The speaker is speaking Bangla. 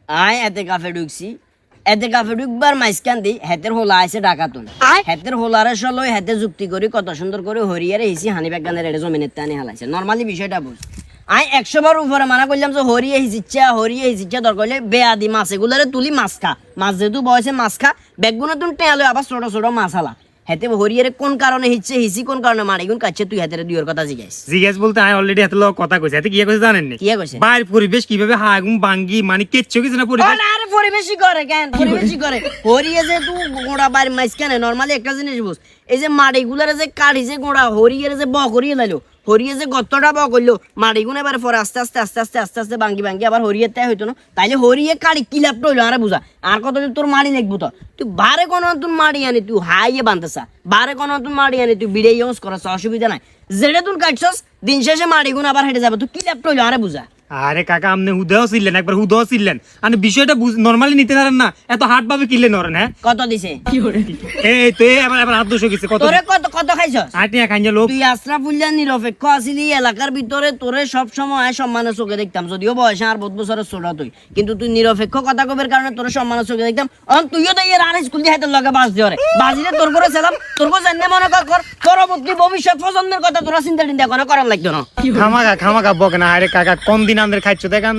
আয় এতে কাফে ঢুকছি এতে কাফে ঢুকবার মাইসকান দি হেতের হোলা আছে ডাকাতুন হেতের হোলারে সলই হেতে যুক্তি করি কত সুন্দর করে হরিয়ারে হিসি হানি ব্যাগানের এটা জমিনের টানে হালাইছে নরমালি বিষয়টা বুঝ আই 100 বার উপরে মানা করলাম যে হরিয়ে হিসিচ্ছা দরকার হলে বেয়াদি মাছ এগুলারে তুলি মাছ খা মাছ যেহেতু বয়সে মাছ খা বেগুনে তুমি টেয়ালো আবার ছোট ছোট মাছ হালা হেতে হরিয়ারে কোন কারণে হিসি কোন কারণে মারিগুন কাছে তুই হেতের দুইয়ের কথা জিজ্ঞেস বলতে আমি অলরেডি এত লোক কথা কইছে এতে কি কইছে জানেন নি কি কইছে বাইরের পরিবেশ কিভাবে হাগুম বাঙ্গি মানে কিচ্ছু কিছু না পরিবেশ আরে পরিবেশই করে কেন পরিবেশই করে হরিয়ে যে তুই গোড়া বাড়ি মাছ কেন নরমালি একটা জিনিস বুঝ এই যে মাড়িগুলারে যে কাটিছে গোড়া হরিয়ে যে করিয়ে লাইলো হরিয়ে যে গতটা করলো মাড়িগুন এবার পরে আস্তে আস্তে ভাঙ্গি আবার হরিয়ে তাই হইতো না তাইলে হরিয়ে কাড়ি কি লাভ রইলো আরে বুঝা আর কত তোর মাড়ি লাগবো তো তুই বারে কোনো তুই মাড়ি আনি তুই হাইয়ে বানতেছা বারে কোনো তুই মাড়ি আনি তুই বিড়ে ইউজ করছ অসুবিধা নাই যেটা তুই কাটছস দিন শেষে মাড়িগুন আবার হেঁটে যাবে তুই কি লাভ রইলো আরে বুঝা আরে কাকা আপনি হুদাও ছিলেন একবার হুদাও ছিলেন আমি বিষয়টা নরমালি নিতে পারেন না এত হার্ড ভাবে কিনলে নরেন হ্যাঁ কত দিছে এই তো এবার হাত দোষ গেছে কত তোরে কত খাইছস আটিয়া খাইয়া লোক তুই আশরাফুল্লাহ নিরপেক্ষ আসিলি এলাকার ভিতরে তোরে সব সময় সম্মানের চোখে দেখতাম যদিও বয়সে আর বহুত বছরের ছোট তুই কিন্তু তুই নিরপেক্ষ কথা কবের কারণে তোরে সম্মানের চোখে দেখতাম তুইও তো এর আর স্কুল দিয়ে হাতের লগে বাস দিয়ে বাজিলে তোর করে ছিলাম তোর করে জানলে মনে কর পরবর্তী ভবিষ্যৎ প্রজন্মের কথা তোরা চিন্তা করার লাগতো না খামাকা বকে না আরে কাকা কোন দিন আমাদের খাইছো দেখেন